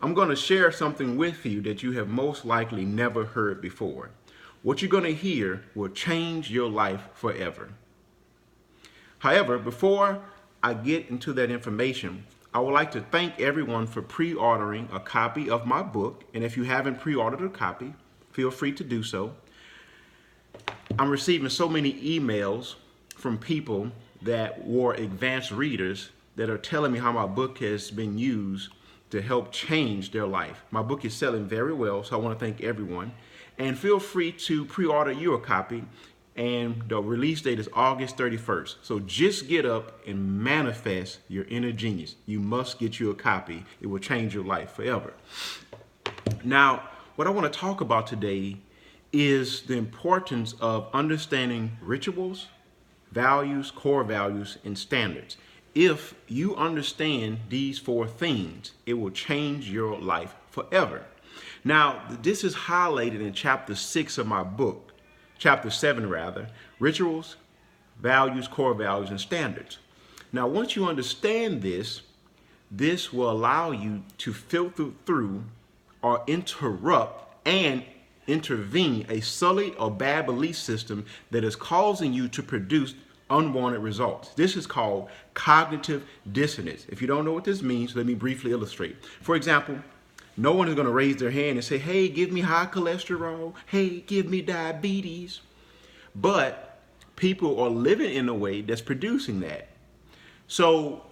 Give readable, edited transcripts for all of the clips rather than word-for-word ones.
I'm going to share something with you that you have most likely never heard before. What you're going to hear will change your life forever. However, before I get into that information, I would like to thank everyone for pre-ordering a copy of my book. And if you haven't pre-ordered a copy, feel free to do so. I'm receiving so many emails from people that were advanced readers that are telling me how my book has been used to help change their life. My book is selling very well, so I want to thank everyone. And feel free to pre-order your copy, and the release date is August 31st. So just get up and manifest your inner genius. You must get you a copy. It will change your life forever. Now, what I want to talk about today is the importance of understanding rituals, values, core values, and standards. If you understand these four things, it will change your life forever. Now, this is highlighted in chapter 6 of my book, chapter 7 rather, rituals, values, core values, and standards. Now, once you understand this will allow you to filter through or interrupt and intervene a sullied or bad belief system that is causing you to produce unwanted results. This is called cognitive dissonance. If you don't know what this means, let me briefly illustrate. For example, no one is going to raise their hand and say, hey, give me high cholesterol. Hey, give me diabetes. But people are living in a way that's producing that. So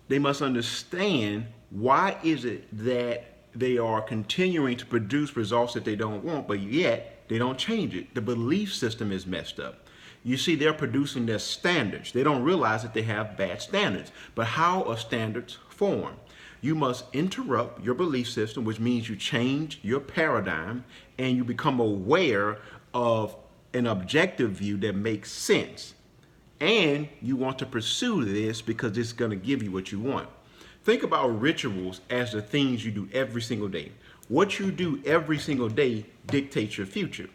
they must understand, why is it that they are continuing to produce results that they don't want, but yet they don't change it? The belief system is messed up. You see, they're producing their standards. They don't realize that they have bad standards. But how are standards formed? You must interrupt your belief system, which means you change your paradigm and you become aware of an objective view that makes sense. And you want to pursue this because it's going to give you what you want. Think about rituals as the things you do every single day. What you do every single day dictates your future.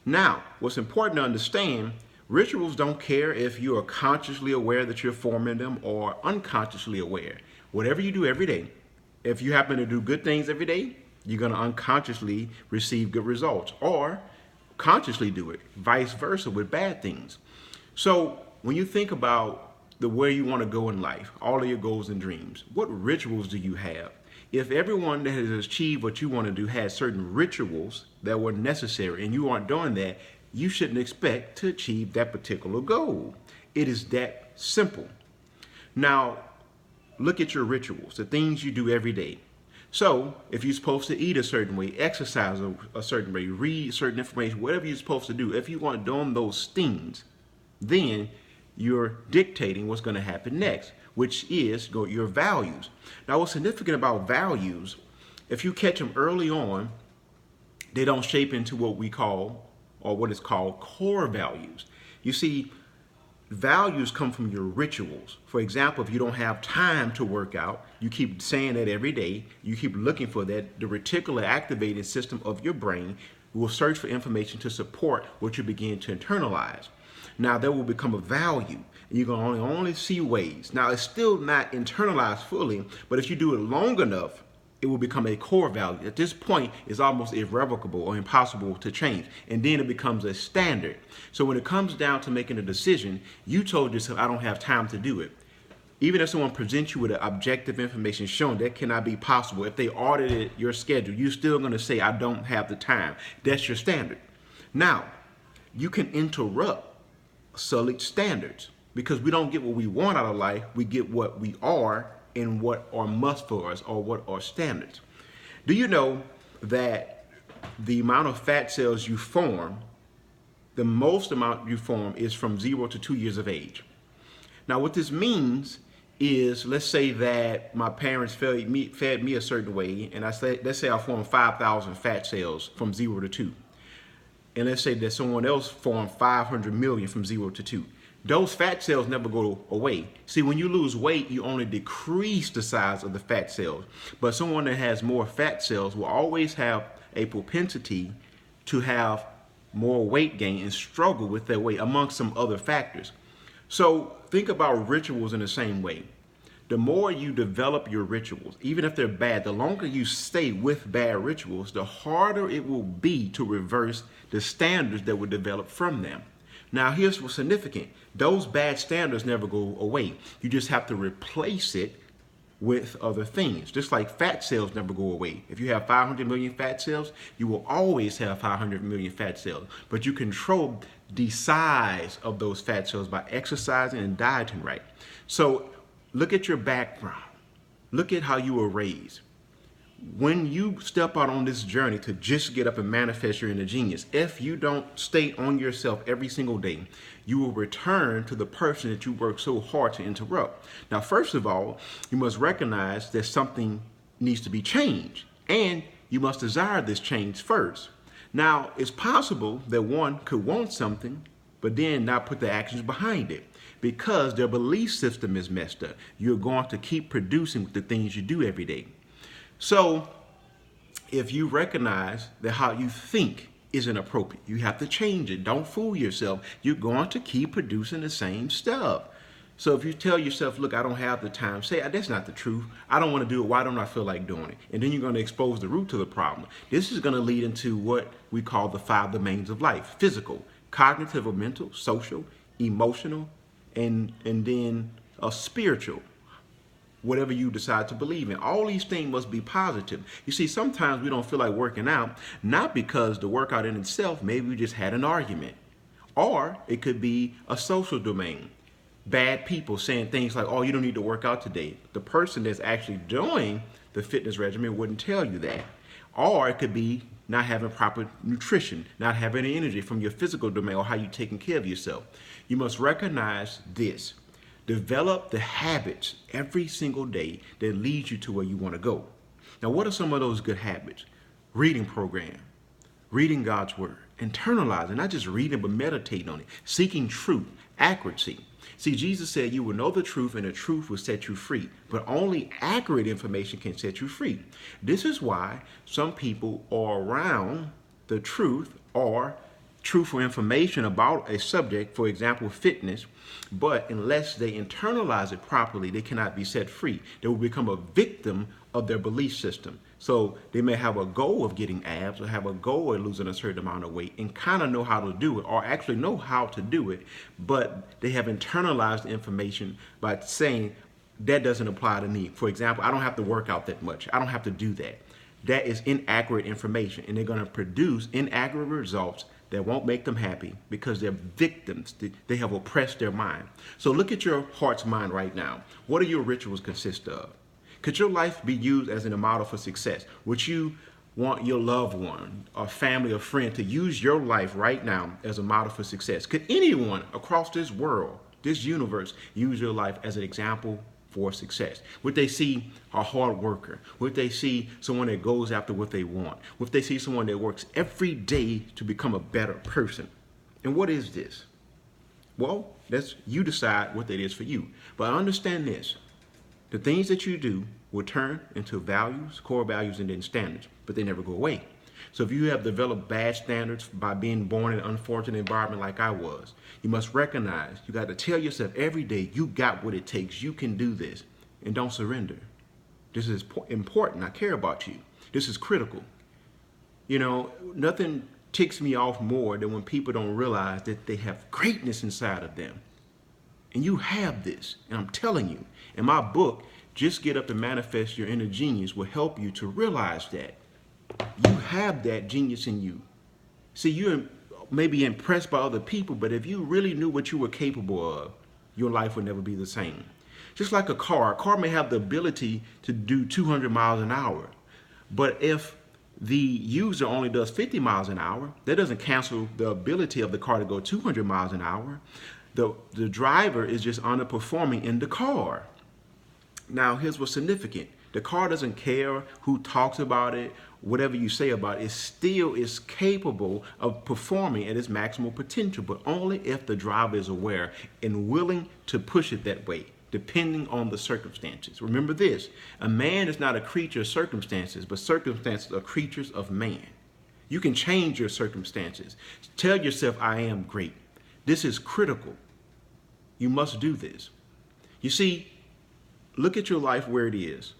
Now, what's important to understand, rituals don't care if you are consciously aware that you're forming them or unconsciously aware. Whatever you do every day, if you happen to do good things every day, you're going to unconsciously receive good results, or consciously do it, vice versa with bad things. So when you think about the way you want to go in life, all of your goals and dreams, what rituals do you have? If everyone that has achieved what you want to do has certain rituals that were necessary and you aren't doing that, you shouldn't expect to achieve that particular goal. It is that simple. Now, look at your rituals, the things you do every day. So if you're supposed to eat a certain way, exercise a certain way, read certain information, whatever you're supposed to do, if you aren't doing those things, then you're dictating what's going to happen next, which is your values. Now, what's significant about values, if you catch them early on, they don't shape into what we call, or what is called, core values. You see, values come from your rituals. For example, if you don't have time to work out, you keep saying that every day, you keep looking for that, the reticular activating system of your brain will search for information to support what you begin to internalize. Now, that will become a value, and you're going to only see ways. Now, it's still not internalized fully, but if you do it long enough, it will become a core value. At this point, it's almost irrevocable or impossible to change, and then it becomes a standard. So when it comes down to making a decision, you told yourself, I don't have time to do it. Even if someone presents you with objective information showing that cannot be possible, if they audited your schedule, you're still going to say, I don't have the time. That's your standard. Now, you can interrupt sullied standards, because we don't get what we want out of life, we get what we are and what are must for us, or what are standards. Do you know that the amount of fat cells you form, the most amount you form is from 0 to 2 years of age? Now, what this means is, let's say that my parents fed me a certain way, and let's say I formed 5,000 fat cells from 0 to 2. And let's say that someone else formed 500 million from 0 to 2. Those fat cells never go away. See, when you lose weight, you only decrease the size of the fat cells. But someone that has more fat cells will always have a propensity to have more weight gain and struggle with their weight, amongst some other factors. So think about rituals in the same way. the more you develop your rituals, even if they're bad, the longer you stay with bad rituals, the harder it will be to reverse the standards that were developed from them. Now, here's what's significant. Those bad standards never go away. You just have to replace it with other things. Just like fat cells never go away. If you have 500 million fat cells, you will always have 500 million fat cells. But you control the size of those fat cells by exercising and dieting right. So look at your background. Look at how you were raised. When you step out on this journey to just get up and manifest your inner genius, if you don't stay on yourself every single day, you will return to the person that you worked so hard to interrupt. Now, first of all, you must recognize that something needs to be changed, and you must desire this change first. Now, it's possible that one could want something, but then not put the actions behind it because their belief system is messed up. You're going to keep producing the things you do every day. So if you recognize that how you think isn't appropriate, you have to change it. Don't fool yourself. You're going to keep producing the same stuff. So if you tell yourself, look, I don't have the time, say, that's not the truth. I don't want to do it. Why don't I feel like doing it? And then you're going to expose the root to the problem. This is going to lead into what we call the 5 domains of life: physical, cognitive or mental, social, emotional, and then spiritual. Whatever you decide to believe in. All these things must be positive. You see, sometimes we don't feel like working out, not because the workout in itself, maybe we just had an argument. Or it could be a social domain. Bad people saying things like, oh, you don't need to work out today. The person that's actually doing the fitness regimen wouldn't tell you that. Or it could be not having proper nutrition, not having any energy from your physical domain or how you're taking care of yourself. You must recognize this. Develop the habits every single day that leads you to where you want to go. Now, what are some of those good habits? Reading program, reading God's word, internalizing, not just reading, but meditating on it, seeking truth, accuracy. See, Jesus said you will know the truth and the truth will set you free, but only accurate information can set you free. This is why some people are around the truth or truthful information about a subject, for example, fitness, but unless they internalize it properly, they cannot be set free. They will become a victim of their belief system. So they may have a goal of getting abs or have a goal of losing a certain amount of weight and kind of know how to do it or actually know how to do it, but they have internalized the information by saying that doesn't apply to me. For example, I don't have to work out that much. I don't have to do that. That is inaccurate information, and they're going to produce inaccurate results that won't make them happy because they're victims. They have oppressed their mind. So look at your heart's mind right now. What do your rituals consist of? Could your life be used as a model for success? Would you want your loved one or family or friend to use your life right now as a model for success? Could anyone across this world, this universe, use your life as an example for success? Would they see a hard worker? Would they see someone that goes after what they want? Would they see someone that works every day to become a better person? And what is this? Well, you decide what that is for you. But understand this. The things that you do will turn into values, core values, and then standards, but they never go away. So if you have developed bad standards by being born in an unfortunate environment like I was, you must recognize, you got to tell yourself every day, you got what it takes, you can do this, and don't surrender. This is important. I care about you. This is critical. You know, nothing ticks me off more than when people don't realize that they have greatness inside of them. And you have this, and I'm telling you, in my book, Just Get Up and Manifest Your Inner Genius, will help you to realize that you have that genius in you. See, you may be impressed by other people, but if you really knew what you were capable of, your life would never be the same. Just like a car may have the ability to do 200 miles an hour, but if the user only does 50 miles an hour, that doesn't cancel the ability of the car to go 200 miles an hour. The driver is just underperforming in the car. Now, here's what's significant. The car doesn't care who talks about it, whatever you say about it, it still is capable of performing at its maximal potential, but only if the driver is aware and willing to push it that way, depending on the circumstances. Remember this, a man is not a creature of circumstances, but circumstances are creatures of man. You can change your circumstances. Tell yourself, I am great. This is critical. You must do this. You see, Look at your life where it is.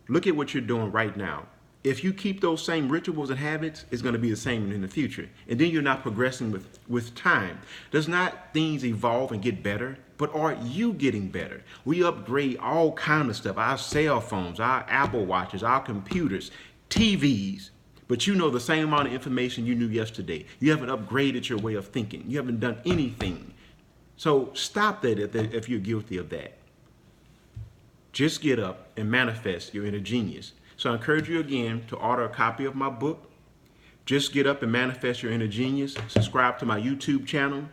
Look at what you're doing right now. If you keep those same rituals and habits, it's going to be the same in the future. And then you're not progressing with time. Does not things evolve and get better? But are you getting better? We upgrade all kind of stuff. Our cell phones, our Apple Watches, our computers, TVs. But you know the same amount of information you knew yesterday. You haven't upgraded your way of thinking. You haven't done anything. So stop that if you're guilty of that. Just get up and manifest your inner genius. So I encourage you again to order a copy of my book, Just Get Up and Manifest Your Inner Genius. Subscribe to my YouTube channel.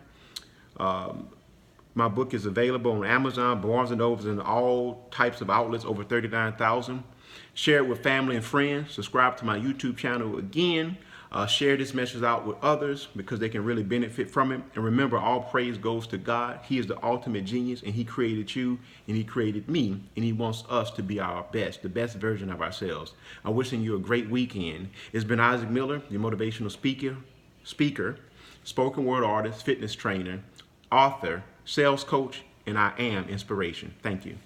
My book is available on Amazon, Barnes & Noble, and all types of outlets, over 39,000. Share it with family and friends. Subscribe to my YouTube channel again. Share this message out with others because they can really benefit from it. And remember, all praise goes to God. He is the ultimate genius, and He created you, and He created me, and He wants us to be our best, the best version of ourselves. I'm wishing you a great weekend. It's been Isaac Miller, your motivational speaker, spoken word artist, fitness trainer, author, sales coach, and I am inspiration. Thank you.